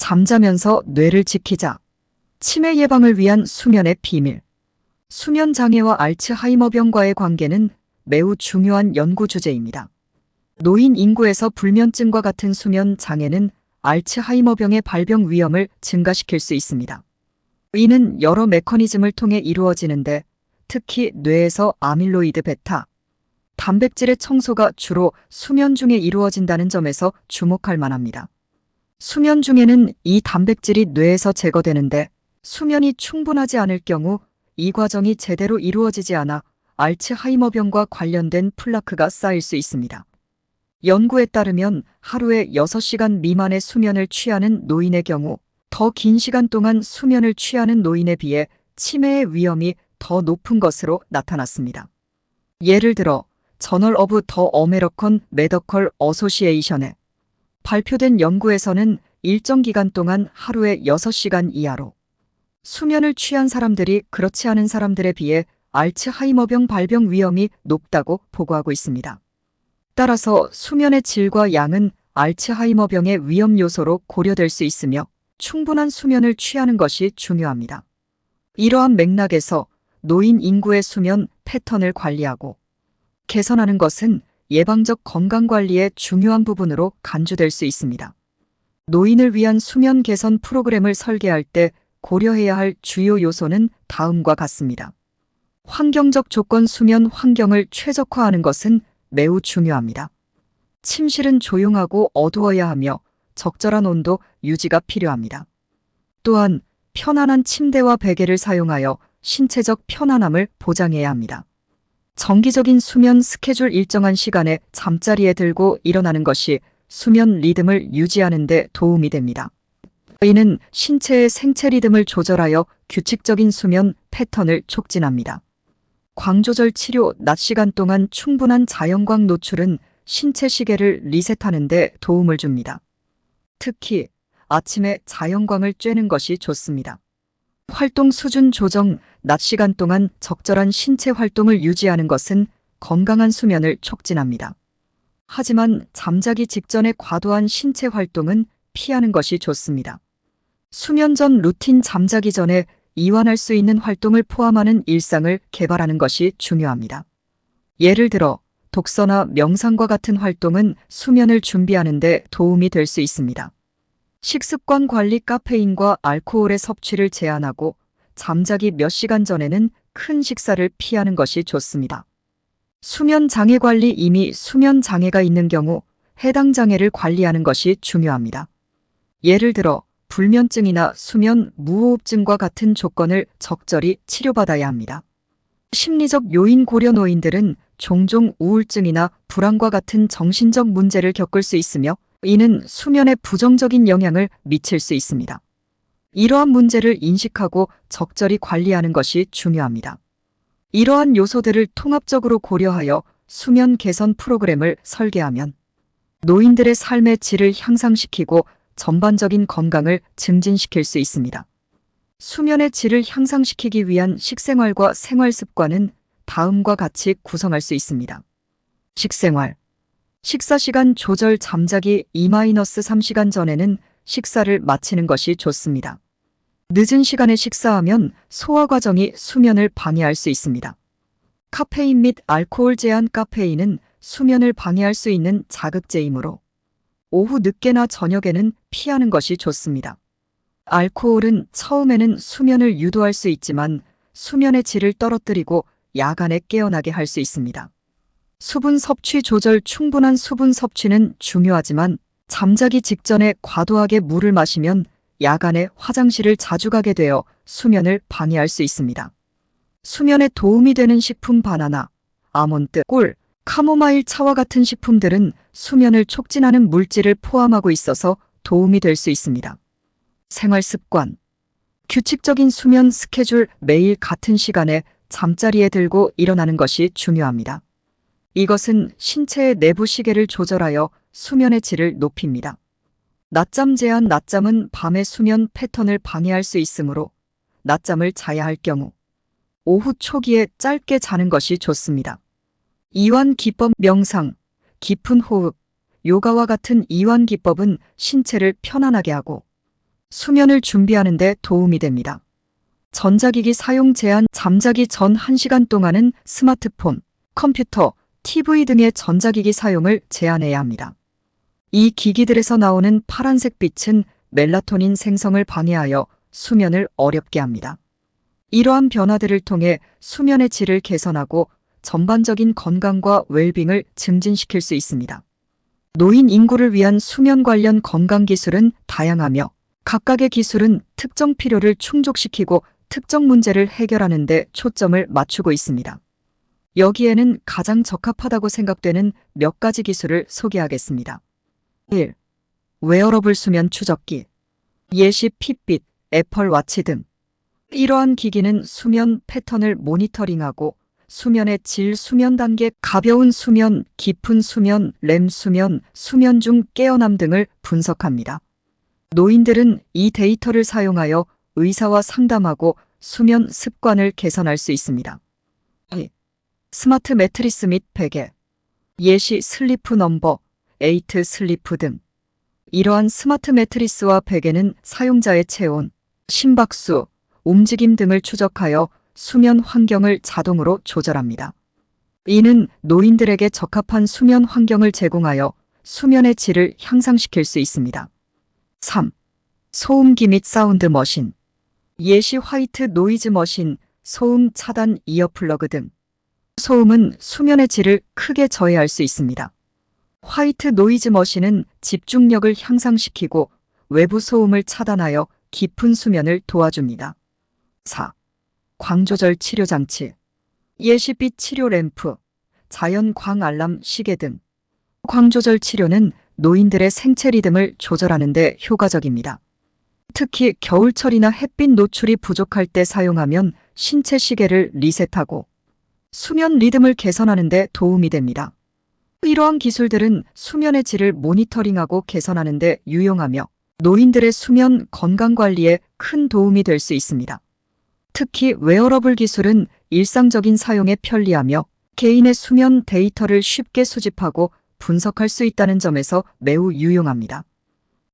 잠자면서 뇌를 지키자. 치매 예방을 위한 수면의 비밀. 수면 장애와 알츠하이머병과의 관계는 매우 중요한 연구 주제입니다. 노인 인구에서 불면증과 같은 수면 장애는 알츠하이머병의 발병 위험을 증가시킬 수 있습니다. 이는 여러 메커니즘을 통해 이루어지는데 특히 뇌에서 아밀로이드 베타, 단백질의 청소가 주로 수면 중에 이루어진다는 점에서 주목할 만합니다. 수면 중에는 이 단백질이 뇌에서 제거되는데 수면이 충분하지 않을 경우 이 과정이 제대로 이루어지지 않아 알츠하이머병과 관련된 플라크가 쌓일 수 있습니다. 연구에 따르면 하루에 6시간 미만의 수면을 취하는 노인의 경우 더 긴 시간 동안 수면을 취하는 노인에 비해 치매의 위험이 더 높은 것으로 나타났습니다. 예를 들어 저널 오브 더 어메리칸 메디컬 어소시에이션에 발표된 연구에서는 일정 기간 동안 하루에 6시간 이하로 수면을 취한 사람들이 그렇지 않은 사람들에 비해 알츠하이머병 발병 위험이 높다고 보고하고 있습니다. 따라서 수면의 질과 양은 알츠하이머병의 위험 요소로 고려될 수 있으며 충분한 수면을 취하는 것이 중요합니다. 이러한 맥락에서 노인 인구의 수면 패턴을 관리하고 개선하는 것은 예방적 건강관리의 중요한 부분으로 간주될 수 있습니다. 노인을 위한 수면 개선 프로그램을 설계할 때 고려해야 할 주요 요소는 다음과 같습니다. 환경적 조건 수면 환경을 최적화하는 것은 매우 중요합니다. 침실은 조용하고 어두워야 하며 적절한 온도 유지가 필요합니다. 또한 편안한 침대와 베개를 사용하여 신체적 편안함을 보장해야 합니다. 정기적인 수면 스케줄 일정한 시간에 잠자리에 들고 일어나는 것이 수면 리듬을 유지하는 데 도움이 됩니다. 이는 신체의 생체 리듬을 조절하여 규칙적인 수면 패턴을 촉진합니다. 광조절 치료 낮 시간 동안 충분한 자연광 노출은 신체 시계를 리셋하는 데 도움을 줍니다. 특히 아침에 자연광을 쬐는 것이 좋습니다. 활동 수준 조정, 낮 시간 동안 적절한 신체 활동을 유지하는 것은 건강한 수면을 촉진합니다. 하지만 잠자기 직전의 과도한 신체 활동은 피하는 것이 좋습니다. 수면 전 루틴 잠자기 전에 이완할 수 있는 활동을 포함하는 일상을 개발하는 것이 중요합니다. 예를 들어 독서나 명상과 같은 활동은 수면을 준비하는 데 도움이 될 수 있습니다. 식습관 관리 카페인과 알코올의 섭취를 제한하고 잠자기 몇 시간 전에는 큰 식사를 피하는 것이 좋습니다. 수면 장애 관리 이미 수면 장애가 있는 경우 해당 장애를 관리하는 것이 중요합니다. 예를 들어 불면증이나 수면 무호흡증과 같은 조건을 적절히 치료받아야 합니다. 심리적 요인 고려 노인들은 종종 우울증이나 불안과 같은 정신적 문제를 겪을 수 있으며 이는 수면에 부정적인 영향을 미칠 수 있습니다. 이러한 문제를 인식하고 적절히 관리하는 것이 중요합니다. 이러한 요소들을 통합적으로 고려하여 수면 개선 프로그램을 설계하면 노인들의 삶의 질을 향상시키고 전반적인 건강을 증진시킬 수 있습니다. 수면의 질을 향상시키기 위한 식생활과 생활 습관은 다음과 같이 구성할 수 있습니다. 식생활. 식사 시간 조절 잠자기 2-3시간 전에는 식사를 마치는 것이 좋습니다. 늦은 시간에 식사하면 소화 과정이 수면을 방해할 수 있습니다. 카페인 및 알코올 제한. 카페인은 수면을 방해할 수 있는 자극제이므로 오후 늦게나 저녁에는 피하는 것이 좋습니다. 알코올은 처음에는 수면을 유도할 수 있지만 수면의 질을 떨어뜨리고 야간에 깨어나게 할 수 있습니다. 수분 섭취 조절. 충분한 수분 섭취는 중요하지만 잠자기 직전에 과도하게 물을 마시면 야간에 화장실을 자주 가게 되어 수면을 방해할 수 있습니다. 수면에 도움이 되는 식품. 바나나, 아몬드, 꿀, 카모마일 차와 같은 식품들은 수면을 촉진하는 물질을 포함하고 있어서 도움이 될 수 있습니다. 생활 습관. 규칙적인 수면 스케줄. 매일 같은 시간에 잠자리에 들고 일어나는 것이 중요합니다. 이것은 신체의 내부 시계를 조절하여 수면의 질을 높입니다. 낮잠 제한. 낮잠은 밤의 수면 패턴을 방해할 수 있으므로 낮잠을 자야 할 경우 오후 초기에 짧게 자는 것이 좋습니다. 이완 기법. 명상, 깊은 호흡, 요가와 같은 이완 기법은 신체를 편안하게 하고 수면을 준비하는 데 도움이 됩니다. 전자기기 사용 제한, 잠자기 전 1시간 동안은 스마트폰, 컴퓨터, TV 등의 전자기기 사용을 제한해야 합니다. 이 기기들에서 나오는 파란색 빛은 멜라토닌 생성을 방해하여 수면을 어렵게 합니다. 이러한 변화들을 통해 수면의 질을 개선하고 전반적인 건강과 웰빙을 증진시킬 수 있습니다. 노인 인구를 위한 수면 관련 건강 기술은 다양하며 각각의 기술은 특정 필요를 충족시키고 특정 문제를 해결하는 데 초점을 맞추고 있습니다. 여기에는 가장 적합하다고 생각되는 몇 가지 기술을 소개하겠습니다. 1. 웨어러블 수면 추적기. 예시 핏빛, 애플워치 등. 이러한 기기는 수면 패턴을 모니터링하고 수면의 질, 수면 단계, 가벼운 수면, 깊은 수면, 렘 수면, 수면 중 깨어남 등을 분석합니다. 노인들은 이 데이터를 사용하여 의사와 상담하고 수면 습관을 개선할 수 있습니다. 2. 스마트 매트리스 및 베개. 예시 슬리프 넘버, 8 슬리프 등. 이러한 스마트 매트리스와 베개는 사용자의 체온, 심박수, 움직임 등을 추적하여 수면 환경을 자동으로 조절합니다. 이는 노인들에게 적합한 수면 환경을 제공하여 수면의 질을 향상시킬 수 있습니다. 3. 소음기 및 사운드 머신. 예시 화이트 노이즈 머신, 소음 차단 이어플러그 등. 소음은 수면의 질을 크게 저해할 수 있습니다. 화이트 노이즈 머신은 집중력을 향상시키고 외부 소음을 차단하여 깊은 수면을 도와줍니다. 4. 광조절 치료 장치. 예시빛 치료 램프, 자연 광 알람 시계 등. 광조절 치료는 노인들의 생체 리듬을 조절하는 데 효과적입니다. 특히 겨울철이나 햇빛 노출이 부족할 때 사용하면 신체 시계를 리셋하고 수면 리듬을 개선하는 데 도움이 됩니다. 이러한 기술들은 수면의 질을 모니터링하고 개선하는 데 유용하며 노인들의 수면 건강 관리에 큰 도움이 될 수 있습니다. 특히 웨어러블 기술은 일상적인 사용에 편리하며 개인의 수면 데이터를 쉽게 수집하고 분석할 수 있다는 점에서 매우 유용합니다.